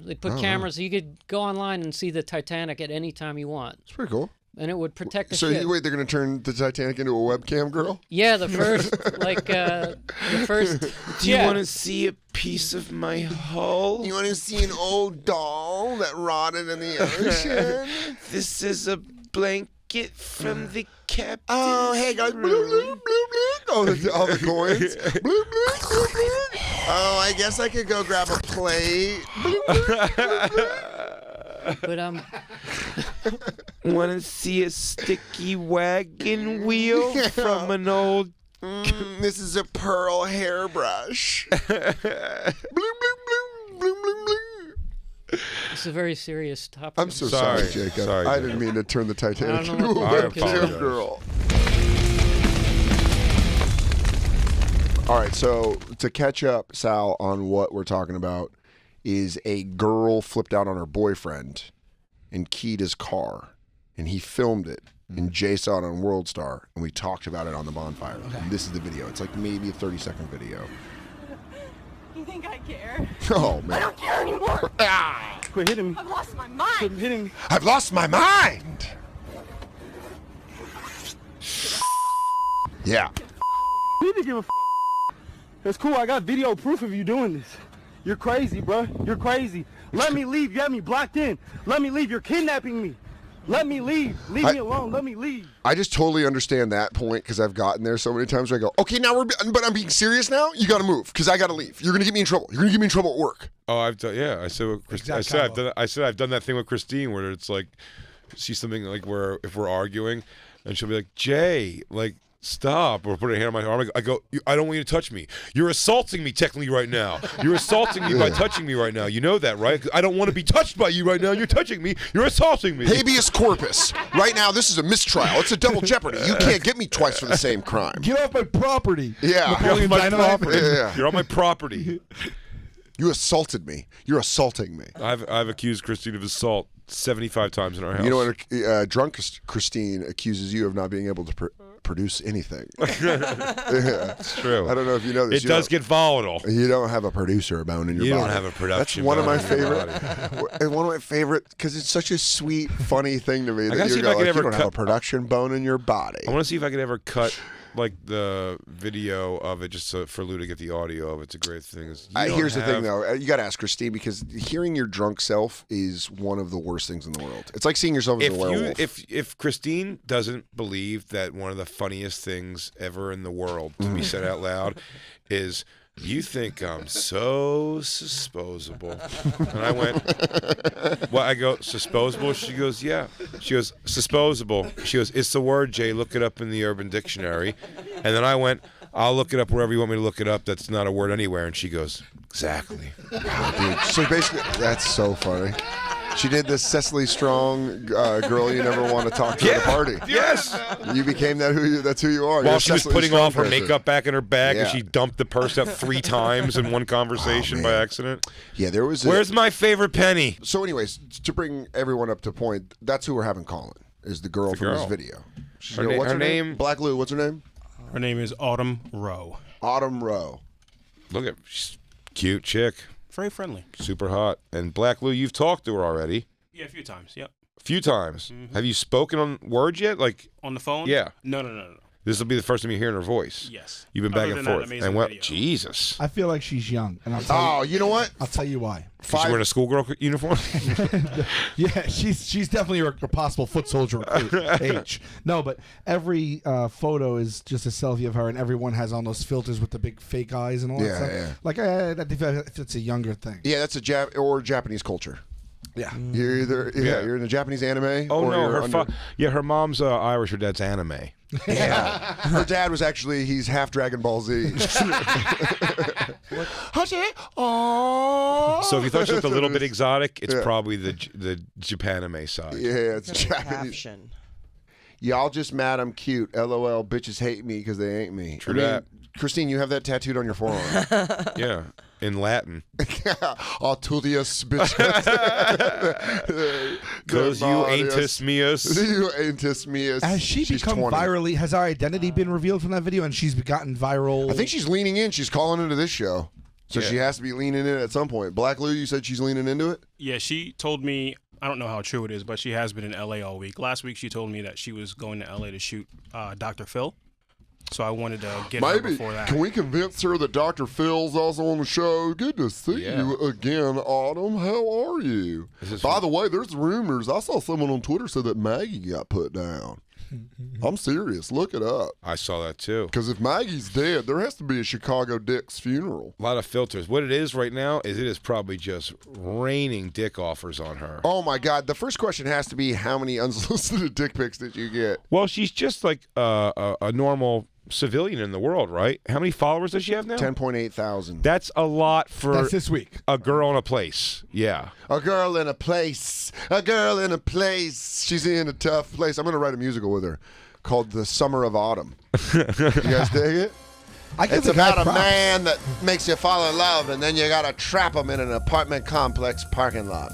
They put cameras. So you could go online and see the Titanic at any time you want. It's pretty cool. And it would protect the So ship. wait, they're going to turn the Titanic into a webcam girl? Yeah, the first, the first. Do you want to see a piece of my hull? You want to see an old doll that rotted in the ocean? This is a blanket from the captain's Oh, hey guys. Bloop, bloop, bloop, bloop. All the coins. Bloop, bloop, bloop, bloop. Oh, I guess I could go grab a plate. Bloop, bloop, bloop, bloop. But Want to see a sticky wagon wheel from an old... This is a pearl hairbrush. Bloop, bloop, bloop, bloop, bloop, bloop. it's a very serious topic. I'm so sorry, Jacob. Sorry, I didn't mean to turn the Titanic I don't know into a what the webcam fuck girl. All right, so to catch up, Sal, on what we're talking about is a girl flipped out on her boyfriend and keyed his car, and he filmed it, and Jay saw it on World Star, and we talked about it on the Bonfire. Okay. And this is the video. It's like maybe a 30-second video. You think I care? Oh, man. I don't care anymore. Quit hitting me. I've lost my mind. Quit hitting me. I've lost my mind! Yeah. You need to give a It's cool. I got video proof of you doing this. You're crazy, bro. You're crazy. Let me leave. You have me blocked in. Let me leave. You're kidnapping me. Let me leave. Leave me alone. Let me leave. I just totally understand that point because I've gotten there so many times where I go, okay, now but I'm being serious now. You got to move because I got to leave. You're gonna get me in trouble. You're gonna get me in trouble at work. Oh, I've done. Yeah, I said. What Christine, I said I've done that thing with Christine where it's like, see something like where if we're arguing, and she'll be like, Jay, like. Stop, or put a hand on my arm. I go, I don't want you to touch me. You're assaulting me technically right now. You're assaulting me by touching me right now. You know that, right? I don't want to be touched by you right now. You're touching me. You're assaulting me. Habeas corpus. Right now, this is a mistrial. It's a double jeopardy. You can't get me twice for the same crime. Get off my property. Yeah. You're on my property. Yeah. You're on my property. You assaulted me. You're assaulting me. I've accused Christine of assault 75 times in our house. You know what? Drunk Christine accuses you of not being able to produce anything. Yeah. It's true. I don't know if you know this. It does get volatile. You don't have a producer bone in your body. You don't have a production. That's one of my bone in your favorite. One of my favorite because it's such a sweet, funny thing to me that gotta see you if I go, could like, you ever don't have a production bone in your body. I want to see if I could ever cut like the video of it just for Lou to get the audio of it. It's a great thing. Here's the thing, though. You got to ask Christine because hearing your drunk self is one of the worst things in the world. It's like seeing yourself as a werewolf. If Christine doesn't believe that one of the funniest things ever in the world to be said out loud is, you think I'm so disposable. And I went, well, I go, disposable? She goes, yeah. She goes, disposable. She goes, it's the word, Jay. Look it up in the Urban Dictionary. And then I went, I'll look it up wherever you want me to look it up. That's not a word anywhere. And she goes, exactly. Wow, dude. So basically, that's so funny. She did the Cecily Strong girl you never want to talk to at a party. Yes. You became that's who you are. While You're she was Cecily putting Strong off her person. makeup back in her bag, Yeah. and she dumped the purse out 3 times in one conversation by accident. Yeah, there was. Where's my favorite penny? So, anyways, to bring everyone up to point, that's who we're having calling. Is the girl from this video? What's her name? Black Lou. What's her name? Her name is Autumn Rowe. Autumn Rowe. Look at she's cute chick, Very friendly. super hot. And Black Lou, you've talked to her already. Yeah, a few times. Yep. A few times. Have you spoken on words yet? Like On the phone? Yeah. No. this will be the first time you're hearing her voice. Yes. You've been back Other and than that forth. amazing And what? video. Jesus. I feel like she's young, and I'll tell you. Oh, you know what? I'll tell you why. She's wearing a schoolgirl uniform. Yeah, she's definitely a possible foot soldier age. No, but every photo is just a selfie of her, and everyone has on those filters with the big fake eyes and all that stuff. Yeah. Like, if it's a younger thing. Yeah, that's a Japanese culture. Yeah. You're either you're in the Japanese anime. Oh or no, you're her mom's Irish. Her dad's anime. Yeah. Her dad was actually he's half Dragon Ball Z. So if you thought she looked a little bit exotic, it's probably the Japanime side. Yeah, it's Japanese. Caption. Y'all just mad I'm cute. LOL, bitches hate me because they ain't me. True that. Christine, you have that tattooed on your forearm. Yeah, in Latin. Artudius, bitch. Because you ain'tus meus. You ain'tus meus. Has she's become 20. virally? Has our identity been revealed from that video, and she's gotten viral? I think she's leaning in. She's calling into this show. So Yeah. she has to be leaning in at some point. Black Lou, you said she's leaning into it? Yeah, she told me, I don't know how true it is, but she has been in LA all week. Last week she told me that she was going to LA to shoot Dr. Phil. So I wanted to get her Maybe. before that. Can we convince her that Dr. Phil's also on the show? Good to see Yeah. you again, Autumn. How are you? By the way, there's rumors. I saw someone on Twitter said that Maggie got put down. I'm serious. Look it up. I saw that too. Because if Maggie's dead, there has to be a Chicago Dick's funeral. A lot of filters. What it is right now is it is probably just raining dick offers on her. Oh my God! The first question has to be, how many unsolicited dick pics did you get? Well, she's just like a normal civilian in the world, right? How many followers does she have now? 10.8 thousand. That's a lot for That's this week. a girl in a place. Yeah. A girl in a place. A girl in a place. She's in a tough place. I'm going to write a musical with her called The Summer of Autumn. You guys dig it? I give It's the guy about a props. man that makes you fall in love, and then you got to trap him in an apartment complex parking lot.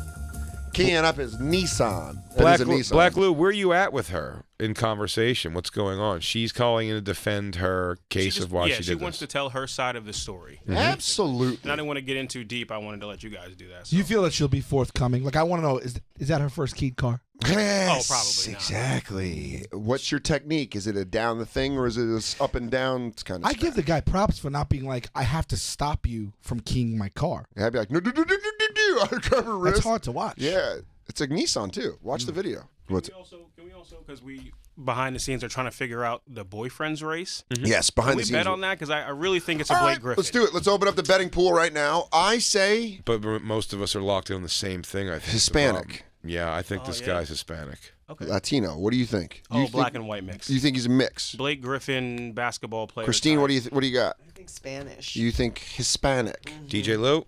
Keying up his Nissan. That is a Nissan. Black Lou, where are you at with her in conversation? What's going on? She's calling in to defend her case of why she she did wants to this. tell her side of the story. Absolutely. And I didn't want to get in too deep. I wanted to let you guys do that. So. You feel that she'll be forthcoming? Like, I want to know, is that her first keyed car? Yes, probably not. exactly. What's your technique? Is it a down the thing, or is it a up and down kind of I give the guy props for not being like, I have to stop you from keying my car. I'd be like, no, I grab her wrist. That's hard to watch. Yeah, it's a Nissan too. Watch the video. What's Can we also, because we behind the scenes are trying to figure out the boyfriend's race. Yes, Can behind we the scenes. bet on that? Because I really think it's a All Blake right, Griffin. let's do it. Let's open up the betting pool right now. I say But most of us are locked in on the same thing, I think. Hispanic. Yeah, I think this guy's Hispanic. Okay. Latino. What do you think? Oh, You black think, and white mix. You think he's a mix? Blake Griffin, basketball player. Christine, type. what do you got? I think Spanish. You think Hispanic? DJ Lou?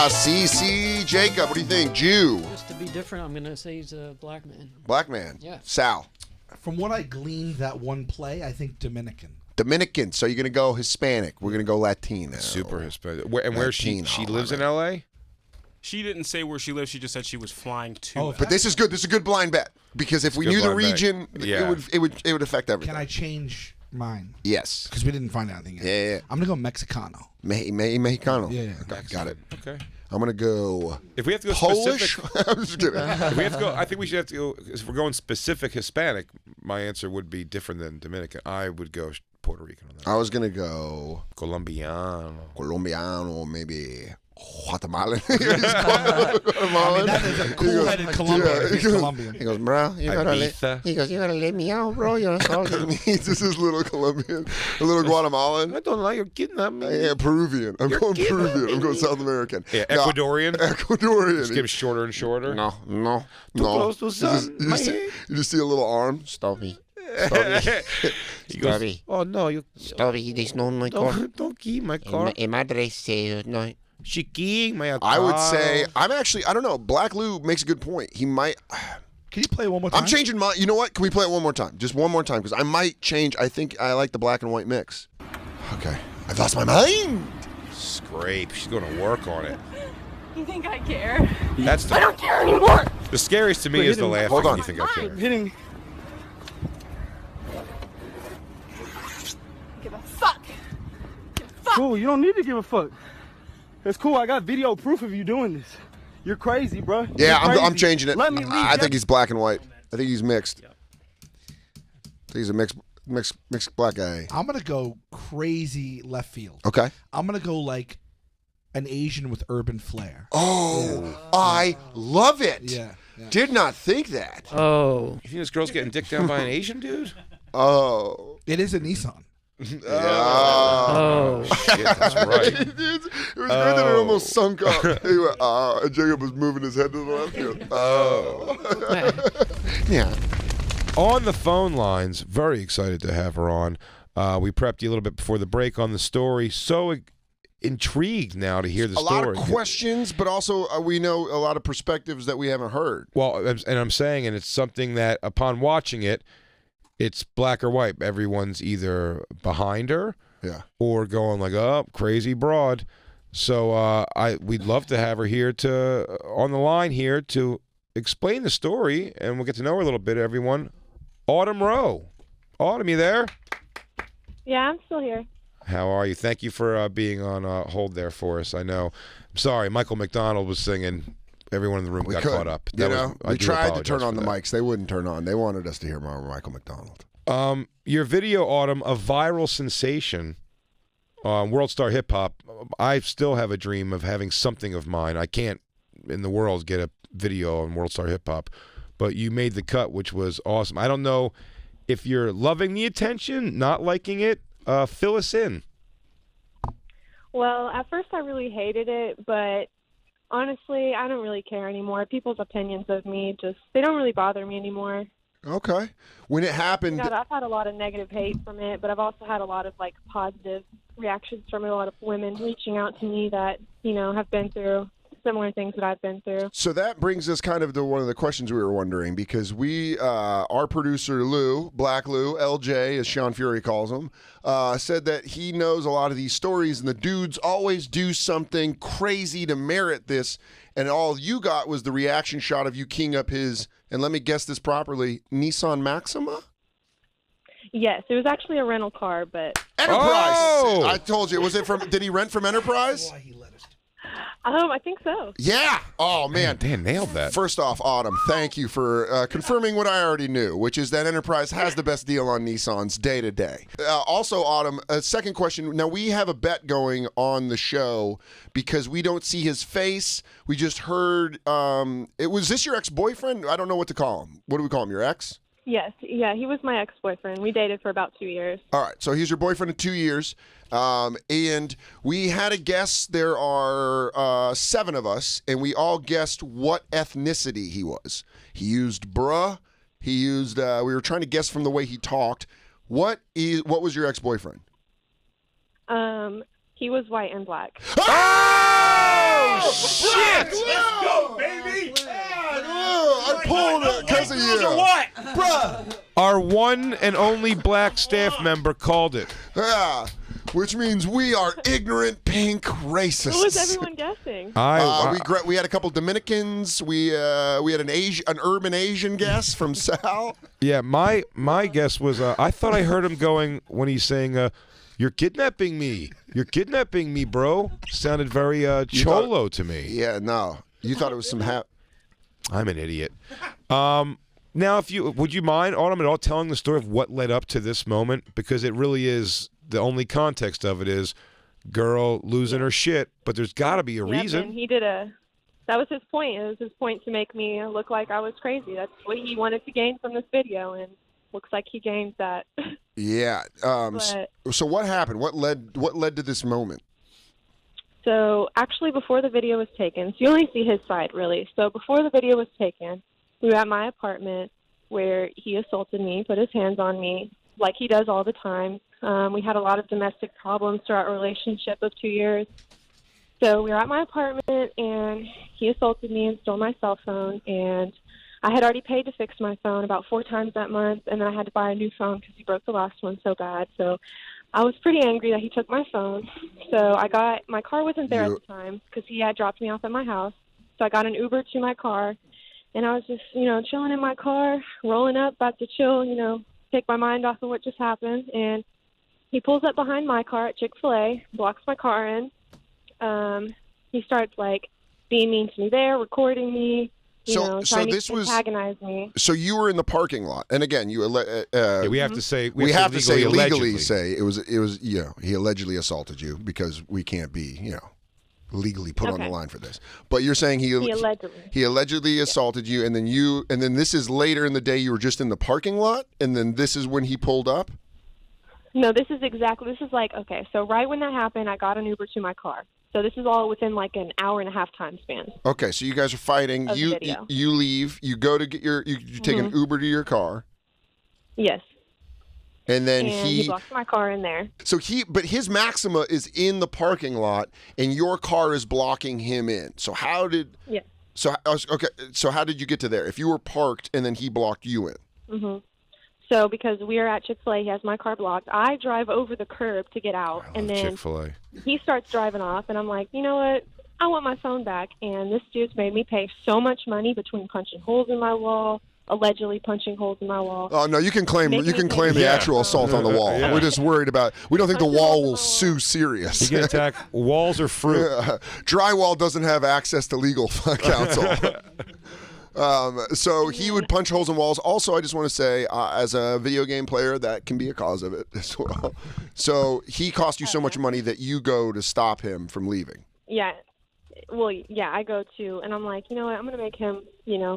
CC Jacob. What do you think? Jew. Just to be different, I'm going to say he's a black man. Black man. Yeah. Sal. From what I gleaned that one play, I think Dominican. Dominican. So you're going to go Hispanic. We're going to go Latino. Super Hispanic. Where she Latino, lives in right. L.A.? She didn't say where she lives. She just said she was flying to. Oh, LA. But this is good. This is a good blind bet because if we good knew the blind bet. region, Yeah. it would affect everything. Can I change mine? Yes. Because we didn't find anything yet. Yeah. I'm going to go Mexicano. Mexicano. Yeah. Okay, got it. Okay. I'm gonna go If we have to go Polish. specific, I'm just kidding. if we have to go, I think we should have to go. If we're going specific Hispanic, my answer would be different than Dominican. I would go Puerto Rican on that. I was gonna go Colombiano. Colombiano, maybe Guatemalan. Guatemalan. That is a cool-headed Colombian. Yeah, He's Colombian. He goes, bro, you gotta Ibiza. He goes, you gotta let me out, bro. You're assaulting me. This is little Colombian, a little Guatemalan. I don't like you kidnapping me. Yeah, Peruvian. I'm going Peruvian. I'm going South American. Yeah, No, Ecuadorian. Ecuadorian. Just get shorter and shorter. No. close to sun, You my just, head. you just see a little arm. Stop me. He goes, oh no, you There's no my car. don't keep my car. En madre se no. She keying my I would say I don't know. Black Lou makes a good point. He might. Can you play it one more time? I'm changing my. You know what? Can we play it one more time? Just one more time, because I might change. I think I like the black and white mix. Okay, I've lost my mind. Scrape. She's going to work on it. You think I care? That's I don't care anymore. the scariest to me is the laughing. Hold on. You think I care? Hitting. Give a fuck. Give a fuck. Cool, you don't need to give a fuck. It's cool. I got video proof of you doing this. You're crazy, bro. Yeah, You're I'm crazy. changing it. Let me leave. I think he's black and white. I think he's mixed. I think he's a mixed black guy. I'm going to go crazy left field. Okay. I'm going to go like an Asian with urban flair. Oh, I love it. Yeah. Did not think that. Oh. You think this girl's getting dicked down by an Asian dude? Oh. It is a Nissan. Oh. Shit, that's right. It was good that it almost sunk up. He went, and Jacob was moving his head to the left. He goes, yeah. On the phone lines, very excited to have her on. We prepped you a little bit before the break on the story. So intrigued now to hear the A lot story. of questions, but also we know a lot of perspectives that we haven't heard. Well, and I'm saying, and it's something that upon watching it, it's black or white. Everyone's either behind her, or going like, "Oh, crazy broad." So we'd love to have her here on the line here to explain the story, and we'll get to know her a little bit. Everyone, Autumn Rowe. Autumn, you there? Yeah, I'm still here. How are you? Thank you for being on hold there for us. I know. I'm sorry, Michael McDonald was singing. Everyone in the room got caught up. We tried to turn on the that. mics. They wouldn't turn on. They wanted us to hear more Michael McDonald. Your video, Autumn, a viral sensation on World Star Hip Hop. I still have a dream of having something of mine. I can't, in the world, get a video on World Star Hip Hop, but you made the cut, which was awesome. I don't know if you're loving the attention, not liking it. Fill us in. Well, at first I really hated it, but honestly, I don't really care anymore. People's opinions of me they don't really bother me anymore. Okay. When it happened... I've had a lot of negative hate from it, but I've also had a lot of, positive reactions from a lot of women reaching out to me that, have been through similar things that I've been through. So that brings us kind of to one of the questions we were wondering, because our producer Lou, Black Lou, LJ, as Sean Fury calls him, said that he knows a lot of these stories, and the dudes always do something crazy to merit this, and all you got was the reaction shot of you keying up his, and let me guess this properly, Nissan Maxima? Yes, it was actually a rental car, but... Enterprise! Oh! I told you. Was it from? Did he rent from Enterprise? I think so. Yeah. Oh, man. Dan nailed that. First off, Autumn, thank you for confirming what I already knew, which is that Enterprise has the best deal on Nissans day to day. Also, Autumn, a second question. Now, we have a bet going on the show because we don't see his face. We just heard, was this your ex-boyfriend? I don't know what to call him. What do we call him, your ex? Yes, yeah, he was my ex-boyfriend. We dated for about 2 years. All right, so he's your boyfriend of 2 years. And we had a guess. There are 7 of us, and we all guessed what ethnicity he was. He used bruh. He used, we were trying to guess from the way he talked. What was your ex-boyfriend? He was white and black. Oh, shit! Let's go, baby! I pulled it because of you. What? Bruh. Our one and only black staff member called it. Yeah, which means we are ignorant pink racists. What was everyone guessing? We had a couple Dominicans. We had an urban Asian guess from Sal. Yeah, my guess was I thought I heard him going when he's saying, "You're kidnapping me. You're kidnapping me, bro." Sounded very cholo to me. Yeah, no, you thought it was some I'm an idiot. Now, would you mind, Autumn, at all telling the story of what led up to this moment? Because it really is, the only context of it is girl losing her shit, but there's got to be a reason. And that was his point. It was his point to make me look like I was crazy. That's what he wanted to gain from this video, and looks like he gained that. Yeah. So what happened? What led to this moment? So actually, before the video was taken, so you only see his side, really. So before the video was taken, we were at my apartment where he assaulted me, put his hands on me, like he does all the time. We had a lot of domestic problems throughout our relationship of 2 years. So we were at my apartment, and he assaulted me and stole my cell phone. And I had already paid to fix my phone about 4 times that month, and then I had to buy a new phone because he broke the last one so bad. So I was pretty angry that he took my phone. So my car wasn't there at the time because he had dropped me off at my house. So I got an Uber to my car, and I was just, chilling in my car, rolling up, about to chill, take my mind off of what just happened. And he pulls up behind my car at Chick-fil-A, blocks my car in. He starts, being mean to me there, recording me. So this was antagonize me. So you were in the parking lot, and again, we have to say legally say it was he allegedly assaulted you because we can't be legally put on the line for this. But you're saying he allegedly assaulted you, and then this is later in the day. You were just in the parking lot, and then this is when he pulled up. No, this is okay. So right when that happened, I got an Uber to my car. So this is all within an hour and a half time span. Okay, so you guys are fighting. You leave. You go to get you take an Uber to your car. Yes. And then he blocks my car in there. So but his Maxima is in the parking lot, and your car is blocking him in. So how did? Yeah. So okay. So how did you get to there? If you were parked and then he blocked you in. Mm-hmm. So because we are at Chick-fil-A, he has my car blocked. I drive over the curb to get out, and then Chick-fil-A. He starts driving off, and I'm like, you know what? I want my phone back. And this dude's made me pay so much money between punching holes in my wall, allegedly punching holes in my wall. Oh no, you can claim Making me pay the for actual it. assault on the wall. Yeah. We're just worried about. We don't think the Punching wall holes in will my sue wall. serious. You can attack walls or fruit. Drywall doesn't have access to legal counsel. So he would punch holes in walls. Also, I just want to say, as a video game player, that can be a cause of it as well. So he cost you so much money that you go to stop him from leaving. Yeah. Well, yeah, I go to, and I'm like, you know what, I'm going to make him,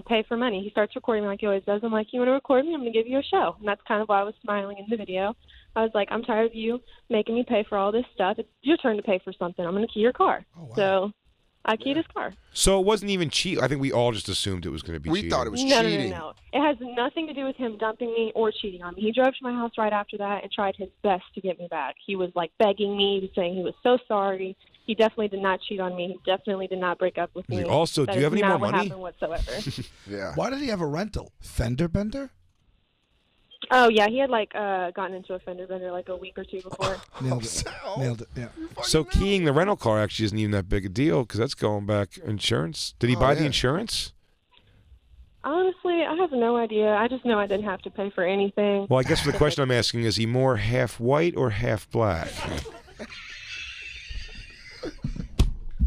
pay for money. He starts recording me like he always does. I'm like, you want to record me? I'm going to give you a show. And that's kind of why I was smiling in the video. I was like, I'm tired of you making me pay for all this stuff. It's your turn to pay for something. I'm going to key your car. Oh, wow. So I keyed his car. So it wasn't even cheat. I think we all just assumed it was going to be cheating. We thought it was No. cheating. No. It has nothing to do with him dumping me or cheating on me. He drove to my house right after that and tried his best to get me back. He was like begging me. He was saying he was so sorry. He definitely did not cheat on me. He definitely did not break up with me. Also, That do you have is any not more what money? happened whatsoever. Yeah. Why did he have a rental? Fender bender? Oh yeah, he had gotten into a fender bender like a week or two before. Nailed it. Nailed it. Yeah. So keying the rental car actually isn't even that big a deal because that's going back insurance. Did he buy the yeah. insurance? Honestly, I have no idea. I just know I didn't have to pay for anything. Well, I guess the question I'm asking is he more half white or half black?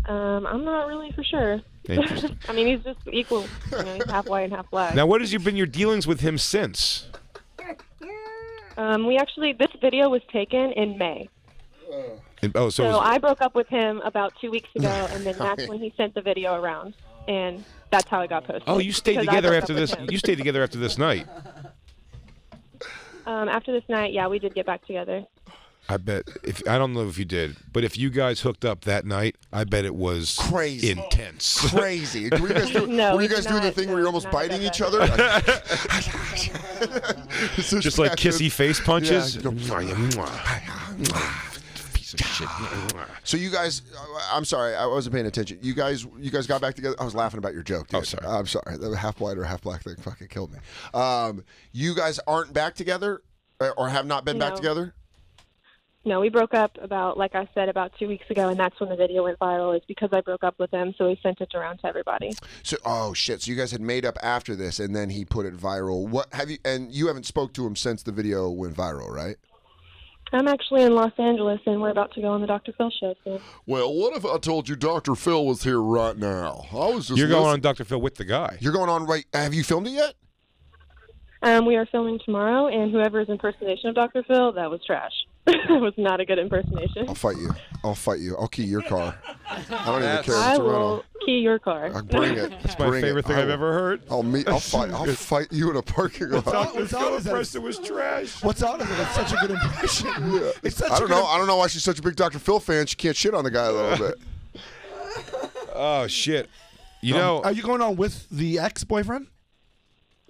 I'm not really for sure. Interesting. I mean, he's just equal. He's half white and half black. Now, what has been your dealings with him since? This video was taken in May. So I broke up with him about 2 weeks ago, and then that's when he sent the video around, and that's how it got posted. Oh, you stayed Because I together broke after up with this. him. You stayed together after this night. After this night, yeah, we did get back together. I bet I don't know if you did, but if you guys hooked up that night, I bet it was Crazy. intense. Crazy. Were you guys, No, were you it's guing the not- thing no, where you're it's almost not biting that each bad. other? So Just like kissy face punches. Yeah. Piece of shit. So you guys, I'm sorry, I wasn't paying attention. You guys got back together. I was laughing about your joke, dude. Oh, sorry. I'm sorry. The half white or half black thing fucking killed me. You guys aren't back together, or have not been back No. together? No, we broke up about 2 weeks ago, and that's when the video went viral. It's because I broke up with him, so he sent it around to everybody. So, oh shit! So you guys had made up after this, and then he put it viral. What have you? And you haven't spoke to him since the video went viral, right? I'm actually in Los Angeles, and we're about to go on the Dr. Phil show soon. Well, what if I told you Dr. Phil was here right now? I was just. You're going on Dr. Phil with the guy. You're going on right. Have you filmed it yet? We are filming tomorrow, and whoever's impersonation of Dr. Phil, that was trash. That was not a good impersonation. I'll fight you. I'll key your car. I don't even care if I it's a will rental. key your car. I'll bring it. It's my favorite thing I've ever heard. I'll fight you in a parking lot. What's odd is that Preston was trash. What's odd is that it's such a good impression. It's such I don't know. I don't know why she's such a big Dr. Phil fan. She can't shit on the guy a little bit. Oh shit! You know, Are you going on with the ex-boyfriend?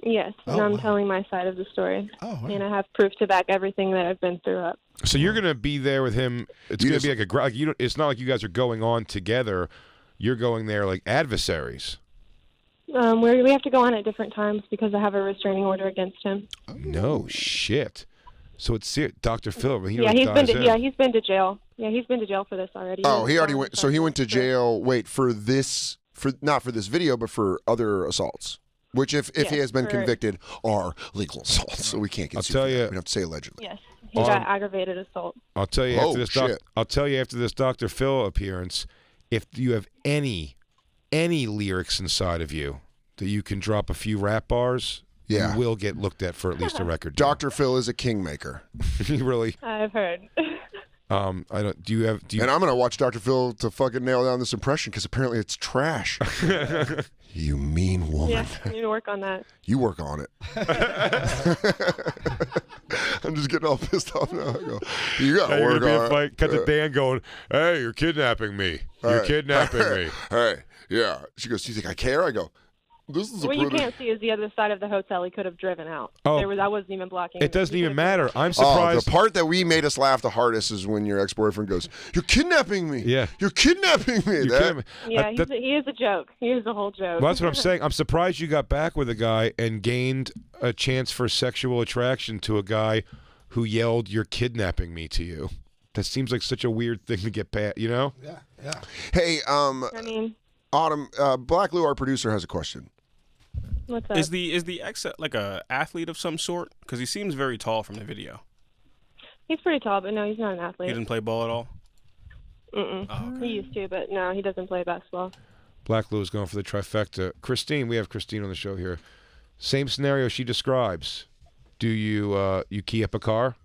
Yes, and Oh, I'm wow. telling my side of the story. Oh, wow. And I have proof to back everything that I've been through up. so you're gonna be there with him. It's You gonna just- be like you don't. It's not like you guys are going on together. You're going there like adversaries. We have to go on at different times because I have a restraining order against him. No shit. So it's Dr. Phil. He Yeah, already he's been dies to, in. yeah, he's been to jail. Yeah, he's been to jail for this already. Oh, he already went. So he went to jail. Wait for not for this video, but for other assaults. Which, if he has been convicted, are legal assaults. So we can't get I'll sued tell for that. you- We don't have to say allegedly. Yes, he got aggravated assault. I'll tell you Oh, after this. shit. I'll tell you after this Dr. Phil appearance. If you have any lyrics inside of you that you can drop a few rap bars, Yeah. you will get looked at for at least a record deal. Dr. Phil is a kingmaker. You really. I've heard. I don't. Do you have? Do you? And I'm going to watch Dr. Phil to fucking nail down this impression because apparently it's trash. You mean woman. Yeah, I need to work on that. You work on it. I'm just getting all pissed off now. I go, you got to Hey, you're work gonna be on a it. fight. Cut to Dan going, "Hey, you're kidnapping me. You're Hey. kidnapping me." Hey, yeah. She goes, do you think I care? I go, this is a What you brutal. can't see is the other side of the hotel. He could have driven out. Oh. I wasn't even blocking. It doesn't He even could have matter. I'm Oh, surprised. the part that made us laugh the hardest is when your ex-boyfriend goes, "You're kidnapping me. Yeah. You're kidnapping me." You're That- kidding me. Yeah, That- he is a joke. He is a whole joke. Well, that's what I'm saying. I'm surprised you got back with a guy and gained a chance for sexual attraction to a guy who yelled, "You're kidnapping me" to you. That seems like such a weird thing to get past, you know? Yeah, yeah. Hey, I mean, Autumn, Black Lou, our producer, has a question. What's up? Is the ex like a athlete of some sort? Because he seems very tall from the video. He's pretty tall, but no, he's not an He athlete. didn't play ball at all. Mm-mm. Oh, okay. He used to, but no, he doesn't play basketball. Black Lou is going for the trifecta. Christine, we have Christine on the show here. Same scenario she describes. Do you you key up a car?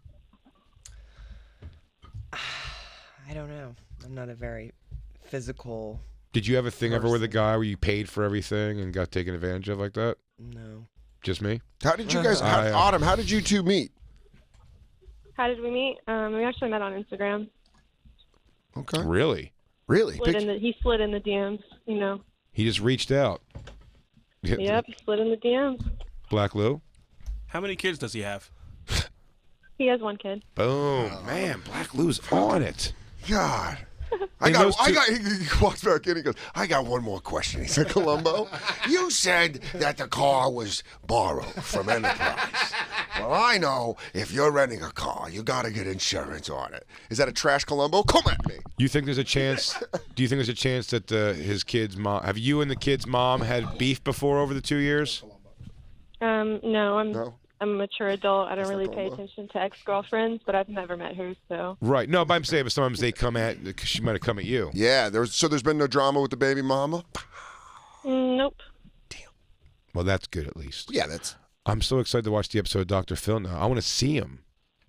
I don't know. I'm not a very physical. Did you have a thing ever with a person. guy where you paid for everything and got taken advantage of like that? No. Just me? How did you guys, Autumn, how did you two meet? How did we meet? We actually met on Instagram. Okay. Really? Really? He slid in the DMs, you know. He just reached out. Yep, he slid in the DMs. Black Lou? How many kids does he have? He has one kid. Boom. Man, Black Lou's on it. God. He He walks back in, he goes, I got one more question. He said, Columbo, you said that the car was borrowed from Enterprise. Well, I know if you're renting a car, you got to get insurance on it. Is that a trash, Columbo? Come at me. You think there's a chance? Do you think there's a chance that his kid's mom? Have you and the kid's mom had beef before over the 2 years? No, I'm No? I'm a mature adult. I don't really pay Columbo. attention to ex-girlfriends, but I've never met her, so. Right. No, but I'm saying, but sometimes they come at. She might have come at you. Yeah, there's been no drama with the baby mama? Nope. Well, that's good at least. Yeah, that's. I'm so excited to watch the episode of Dr. Phil now. I want to see him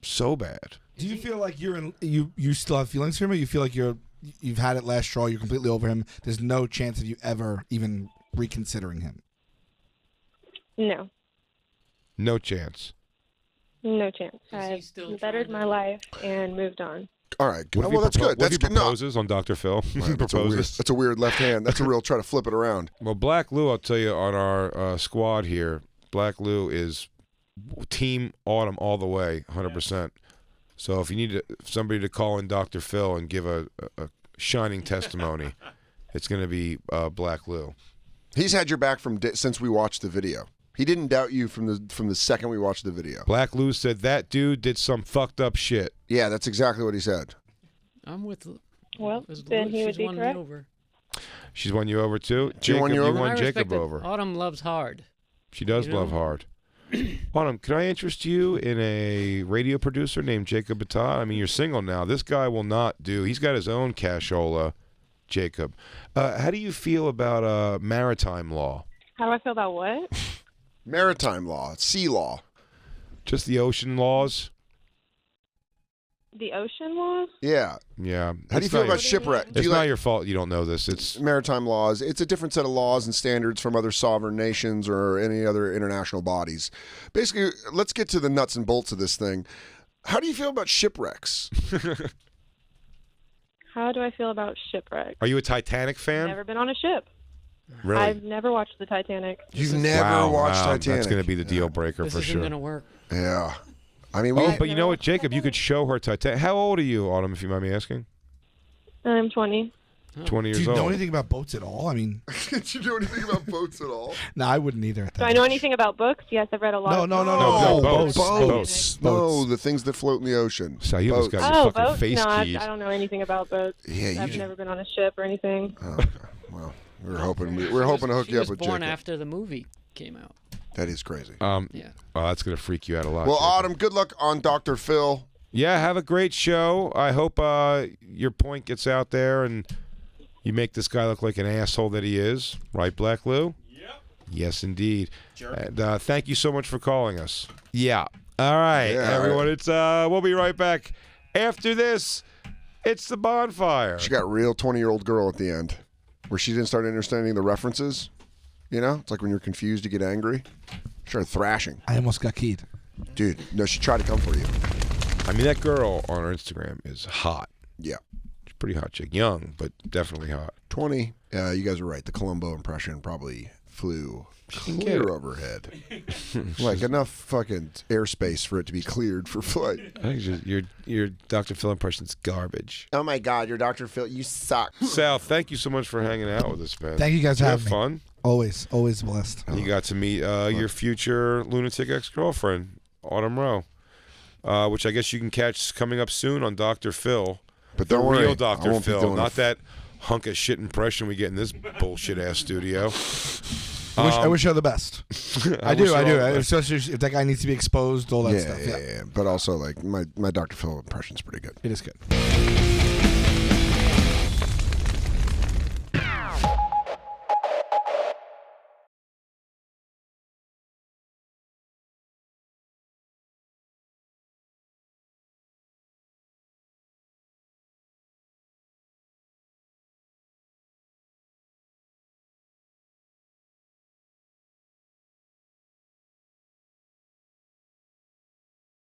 so bad. Do you feel like you still have feelings for him, or you feel like you've had it last straw, you're completely over him? There's no chance of you ever even reconsidering him. No. No chance. No chance. Is he I've still bettered trying my life and moved on. All right. What if Well, he that's propo- good. What if That's he good. No, proposes on Dr. Phil? Right, Proposes. that's a weird left hand. That's a real try to flip it around. Well, Black Lou, I'll tell you, on our squad here, Black Lou is Team Autumn all the way, 100%. So if you need somebody to call in Dr. Phil and give a shining testimony, it's going to be Black Lou. He's had your back since we watched the video. He didn't doubt you from the second we watched the video. Black Lou said that dude did some fucked up shit. Yeah, that's exactly what he said. I'm with. Well, Liz then he would she's be won me correct. over. She's won you over too? She won you over? won I Jacob respect that over. Autumn loves hard. She does You know? love hard. Autumn, can I interest you in a radio producer named Jacob Batat? I mean, you're single now. This guy will not do. He's got his own cashola, Jacob. How do you feel about maritime law? How do I feel about what? Maritime law, sea law. Just the ocean laws? The ocean laws? Yeah. Yeah. How do you feel about shipwreck? Do It's you not like your fault you don't know this. It's maritime laws? It's a different set of laws and standards from other sovereign nations or any other international bodies. Basically, let's get to the nuts and bolts of this thing. How do you feel about shipwrecks? How do I feel about shipwreck? Are you a Titanic fan? Never been on a ship. Really? I've never watched the Titanic. You've never watched Titanic. That's going to be the deal breaker This for isn't sure. gonna work. Yeah. I mean, Oh, but you know what, Jacob? You could show her Titanic. How old are you, Autumn, if you mind me asking? I'm 20. 20 years Do you old. know anything about boats at all? I mean, did you know anything about boats at all? no, I wouldn't either. At Do that I know age. anything about books? Yes, I've read a lot. No, of no, no, books. no, No, boats. boats. No, the things that float in the ocean. So you almost Boats. got your Oh, fucking boats? face No, keyed. I don't know anything about boats. Yeah, you I've just- never been on a ship or anything. Oh, okay. Well, we're hoping to hook She you up was with born Jacob. after the movie came out. That is crazy. Yeah. Oh, that's going to freak you out a lot. Well, Jacob. Autumn, good luck on Dr. Phil. Yeah, have a great show. I hope your point gets out there and you make this guy look like an asshole that he is. Right, Black Lou? Yep. Yes, indeed. And thank you so much for calling us. Yeah. All right, Yeah, everyone. It's we'll be right back. After this, it's the bonfire. She got real 20-year-old girl at the end, where she didn't start understanding the references. You know, it's like when you're confused, you get angry. She started thrashing. I almost got keyed. Dude, no, she tried to come for you. I mean, that girl on her Instagram is hot. Yeah. She's a pretty hot chick. Young, but definitely hot. 20. You guys are right. The Columbo impression probably flew clear overhead. Like enough fucking airspace for it to be cleared for flight. I think just your Dr. Phil impression's garbage. Oh my God, you're Dr. Phil. You suck. Sal, thank you so much for hanging out with us, man. Thank you guys Did for you having have me. fun? Always blessed. You got to meet your future lunatic ex-girlfriend, Autumn Rowe, which I guess you can catch coming up soon on Dr. Phil. But The don't worry, real I Dr. won't be Phil, doing not that hunk of shit impression we get in this bullshit-ass studio. I wish her the best. I do. wish her all the best. Especially if that guy needs to be exposed, all that stuff. Yeah. But also, like, my Dr. Phil impression's pretty good. It is good.